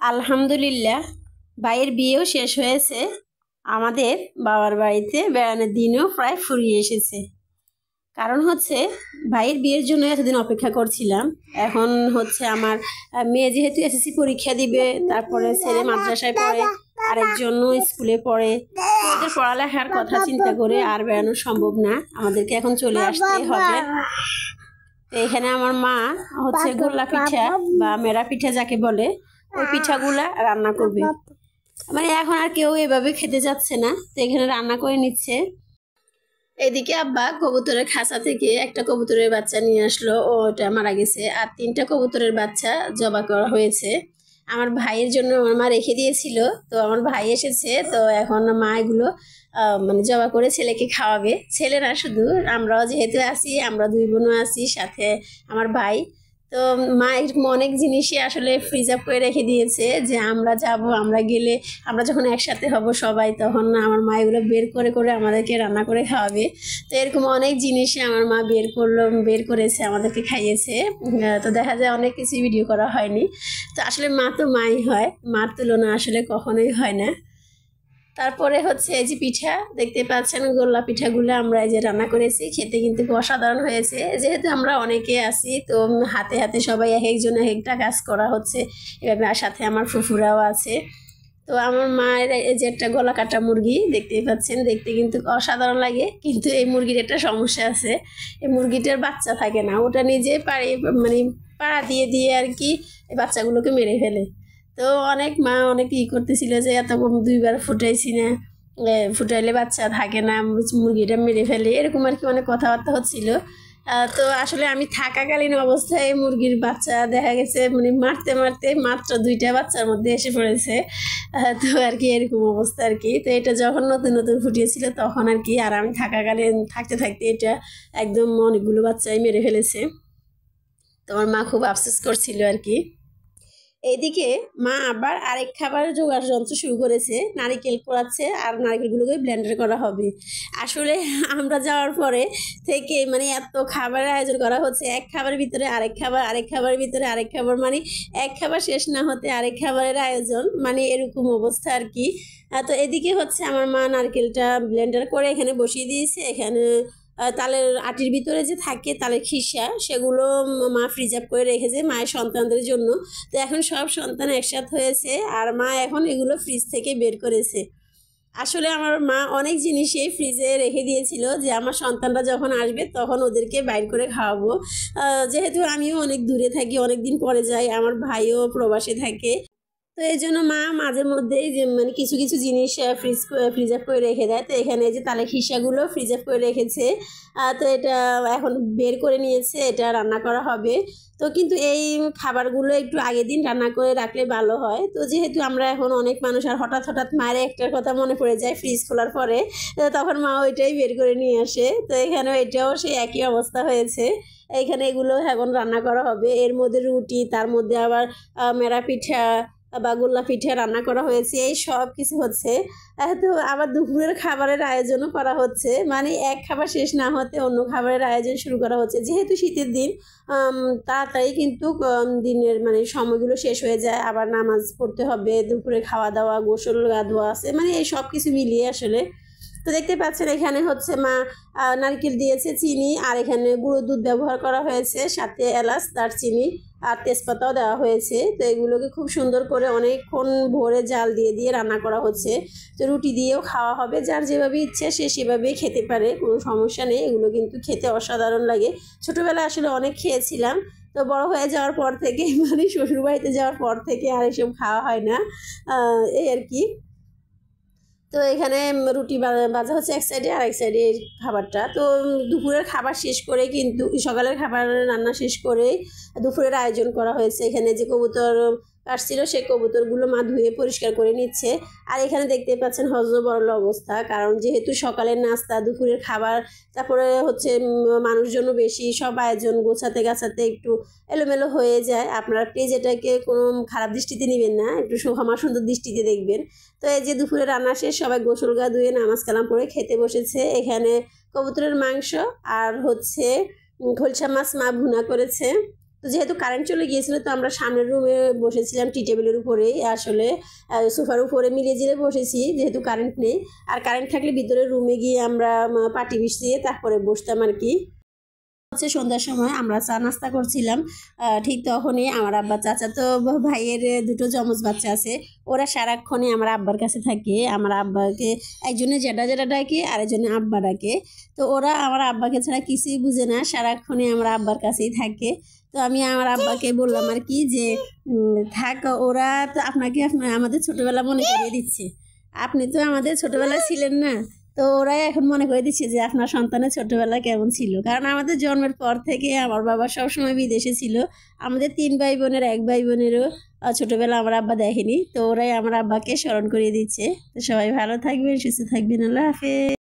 আলহামদুলিল্লাহ, ভাইয়ের বিয়েও শেষ হয়েছে। আমাদের বাবার বাড়িতে বেড়ানোর দিনও প্রায় ফুরিয়ে এসেছে। কারণ হচ্ছে ভাইয়ের বিয়ের জন্য এতদিন অপেক্ষা করছিলাম। এখন হচ্ছে আমার মেয়ে যেহেতু এসএসসি পরীক্ষা দিবে, তারপরে ছেলে মাদ্রাসায় পড়ে, আরেকজন স্কুলে পড়ে। ওদের পড়ালেখার কথা চিন্তা করে আর বেড়ানো সম্ভব না, আমাদেরকে এখন চলে আসতে হবে। তো এখানে আমার মা হচ্ছে গোল্লা পিঠা বা মেরা পিঠা যাকে বলে, ওই পিঠাগুলা রান্না করবে। মানে এখন আর কেউ এভাবে খেতে যাচ্ছে না, তো এখানে রান্না করে নিচ্ছে। এদিকে আব্বা কবুতরের খাঁচা থেকে একটা কবুতরের বাচ্চা নিয়ে আসলো, ওটা মারা গেছে। আর 3টা কবুতরের বাচ্চা জবা করা হয়েছে। আমার ভাইয়ের জন্য আমার মা রেখে দিয়েছিল। তো আমার ভাই এসেছে, তো এখন মা এগুলো মানে জবা করে ছেলেকে খাওয়াবে। ছেলেরা শুধু, আমরাও যেহেতু আছি, আমরা 2 বোনও আছি, সাথে আমার ভাই। তো মা এরকম অনেক জিনিসই আসলে ফ্রিজ আপ করে রেখে দিয়েছে, যে আমরা যাব, আমরা গেলে, আমরা যখন একসাথে হব সবাই, তখন আমার মা এগুলো বের করে করে আমাদেরকে রান্না করে খাওয়াবে। তো এরকম অনেক জিনিসই আমার মা বের করেছে, আমাদেরকে খাইয়েছে। তো দেখা যায় অনেক কিছু ভিডিও করা হয়নি। তো আসলে মা তো মাই হয়, মার তুলনা আসলে কখনোই হয় না। তারপরে হচ্ছে এই যে পিঠা দেখতে পাচ্ছেন, গোল্লা পিঠাগুলো আমরা এই যে রান্না করেছি, খেতে কিন্তু অসাধারণ হয়েছে। যেহেতু আমরা অনেকে আছি, তো হাতে হাতে সবাই এক একজন এক একটা কাজ করা হচ্ছে এভাবে। আর সাথে আমার ফুফুরাও আছে। তো আমার মায়ের এই যে একটা গলা কাটা মুরগি দেখতেই পাচ্ছেন, দেখতে কিন্তু অসাধারণ লাগে। কিন্তু এই মুরগির একটা সমস্যা আছে, এই মুরগিটার বাচ্চা থাকে না, ওটা নিজে মানে পাড়া দিয়ে দিয়ে আর কি এই বাচ্চাগুলোকে মেরে ফেলে। তো অনেক মা অনেক করতেছিল যে এত কম 2বার ফুটাইছি না, ফুটাইলে বাচ্চা থাকে না, মুরগিটা মেরে ফেলে, এরকম আর কি অনেক কথাবার্তা হচ্ছিল। তো আসলে আমি থাকাকালীন অবস্থায় মুরগির বাচ্চা দেখা গেছে মানে মারতে মারতে মাত্র 2টা বাচ্চার মধ্যে এসে পড়েছে। তো আর কি এরকম অবস্থা আর কি। তো এটা যখন নতুন নতুন ফুটিয়েছিল তখন আর কি, আর আমি থাকাকালীন থাকতে থাকতে এটা একদম অনেকগুলো বাচ্চাই মেরে ফেলেছে। তোমার মা খুব আফসোস করছিল আর কি। এইদিকে মা আবার আরেক খাবারের জোগাড় যন্ত্র শুরু করেছে, নারিকেল কোড়াচ্ছে, আর নারিকেলগুলোকে ব্লেন্ডার করা হবে। আসলে আমরা যাওয়ার পরে থেকে মানে এত খাবারের আয়োজন করা হচ্ছে, এক খাবারের ভিতরে আরেক খাবার, আরেক খাবারের ভিতরে আরেক খাবার, মানে এক খাবার শেষ না হতে আরেক খাবারের আয়োজন, মানে এরকম অবস্থা আর কি। তো এদিকে হচ্ছে আমার মা নারকেলটা ব্লেন্ডার করে এখানে বসিয়ে দিয়েছে। এখানে তালের আটির ভিতরে যে থাকে তালের খিসা, সেগুলো মা ফ্রিজ আপ করে রেখেছে মায়ের সন্তানদের জন্য। তো এখন সব সন্তান একসাথে হয়েছে, আর মা এখন এগুলো ফ্রিজ থেকে বের করেছে। আসলে আমার মা অনেক জিনিসই ফ্রিজে রেখে দিয়েছিল, যে আমার সন্তানরা যখন আসবে তখন ওদেরকে বাইর করে খাওয়াবো। যেহেতু আমিও অনেক দূরে থাকি, অনেক দিন পরে যাই, আমার ভাইও প্রবাসে থাকে। তো এই জন্য মা মাঝে মধ্যেই যে মানে কিছু কিছু জিনিস ফ্রিজ আপ করে রেখে দেয়। তো এখানে যে তালের খিসাগুলো ফ্রিজ আপ করে রেখেছে। তো এটা এখন বের করে নিয়েছে, এটা রান্না করা হবে। তো কিন্তু এই খাবারগুলো একটু আগের দিন রান্না করে রাখলে ভালো হয়। তো যেহেতু আমরা এখন অনেক মানুষ, আর হঠাৎ হঠাৎ মায়ের একটার কথা মনে পড়ে যায় ফ্রিজ খোলার পরে, তখন মা ওইটাই বের করে নিয়ে আসে। তো এখানেও এটাও সেই একই অবস্থা হয়েছে। এইখানে এগুলো এখন রান্না করা হবে। এর মধ্যে রুটি, তার মধ্যে আবার মেরা পিঠা বা গোল্লা পিঠা রান্না করা হয়েছে, এই সব কিছু হচ্ছে। তো আবার দুপুরের খাবারের আয়োজনও করা হচ্ছে, মানে এক খাবার শেষ না হতে অন্য খাবারের আয়োজন শুরু করা হচ্ছে। যেহেতু শীতের দিন, তাড়াতাড়ি কিন্তু দিনের মানে সময়গুলো শেষ হয়ে যায়, আবার নামাজ পড়তে হবে, দুপুরে খাওয়া দাওয়া, গোসল গাধোয়া আছে, মানে এই সব কিছু মিলিয়ে আসলে। তো দেখতে পাচ্ছেন এখানে হচ্ছে মা নারকেল দিয়েছে, চিনি, আর এখানে গুঁড়ো দুধ ব্যবহার করা হয়েছে, সাথে এলাচ, দারচিনি আর তেজপাতাও দেওয়া হয়েছে। তো এগুলোকে খুব সুন্দর করে অনেকক্ষণ ভরে জাল দিয়ে দিয়ে রান্না করা হচ্ছে। তো রুটি দিয়েও খাওয়া হবে, যার যেভাবে ইচ্ছে সে সেভাবেই খেতে পারে, কোনো সমস্যা নেই। এগুলো কিন্তু খেতে অসাধারণ লাগে। ছোটোবেলায় আসলে অনেক খেয়েছিলাম, তো বড় হয়ে যাওয়ার পর থেকে মানে শ্বশুরবাড়িতে যাওয়ার পর থেকে আর এসব খাওয়া হয় না, এই আর কি। তো এখানে রুটি ভাজা হচ্ছে এক সাইডে, আর এক সাইডে খাবারটা। তো দুপুরের খাবার শেষ করে কিন্তু সকালের খাবার রান্না শেষ করে দুপুরের আয়োজন করা হয়েছে। এখানে যে কবুতর কাটছিল সেই কবুতরগুলো মা ধুয়ে পরিষ্কার করে নিচ্ছে। আর এখানে দেখতে পাচ্ছেন হজবরল অবস্থা, কারণ যেহেতু সকালের নাস্তা, দুপুরের খাবার, তারপরে হচ্ছে মানুষজন বেশি, সব আয়োজন গোছাতে গাছাতে একটু এলোমেলো হয়ে যায়। আপনারা প্লিজ এটাকে কোনো খারাপ দৃষ্টিতে নেবেন না, একটু ক্ষমা সুন্দর দৃষ্টিতে দেখবেন। তো এই যে দুপুরে রান্না শেষ, সবাই গোসল গা ধুয়ে নামাজ কালাম পরে খেতে বসেছে। এখানে কবুতরের মাংস আর হচ্ছে খলসা মাছ মা ভুনা করেছে। তো যেহেতু কারেন্ট চলে গিয়েছিল তো আমরা সামনের রুমে বসেছিলাম টি টেবিলের উপরেই, আসলে সোফার উপরে মিলিয়ে জিলে বসেছি যেহেতু কারেন্ট নেই। আর কারেন্ট থাকলে ভিতরে রুমে গিয়ে আমরা পাটি বিছিয়ে তারপরে বসতাম আর কি। হচ্ছে সন্ধ্যার সময় আমরা চা নাস্তা করছিলাম, ঠিক তখনই আমার আব্বা চাচাতো ভাইয়ের দুটো যমজ বাচ্চা আছে, ওরা সারাক্ষণই আমার আব্বার কাছে থাকে। আমার আব্বাকে একজনে জেডা জেডা ডাকে আর একজনে আব্বা ডাকে। তো ওরা আমার আব্বাকে ছাড়া কিছুই বুঝে না, সারাক্ষণই আমার আব্বার কাছেই থাকে। তো আমি আমার আব্বাকে বললাম আর কি যে থাক, ওরা তো আপনাকে আমাদের ছোটবেলা মনে করিয়ে দিচ্ছে, আপনি তো আমাদের ছোটবেলায় ছিলেন না। তো ওরাই এখন মনে করে দিচ্ছে যে আপনার সন্তানের ছোটবেলা কেমন ছিল, কারণ আমাদের জন্মের পর থেকে আমার বাবা সবসময় বিদেশে ছিল। আমাদের 3 ভাই বোনের 1 ভাই বোনেরও ছোটবেলা আমার আব্বা দেখেনি। তো ওরাই আমার আব্বাকে স্মরণ করিয়ে দিচ্ছে। তো সবাই ভালো থাকবেন, সুস্থ থাকবেন, আল্লাহ হাফেজ।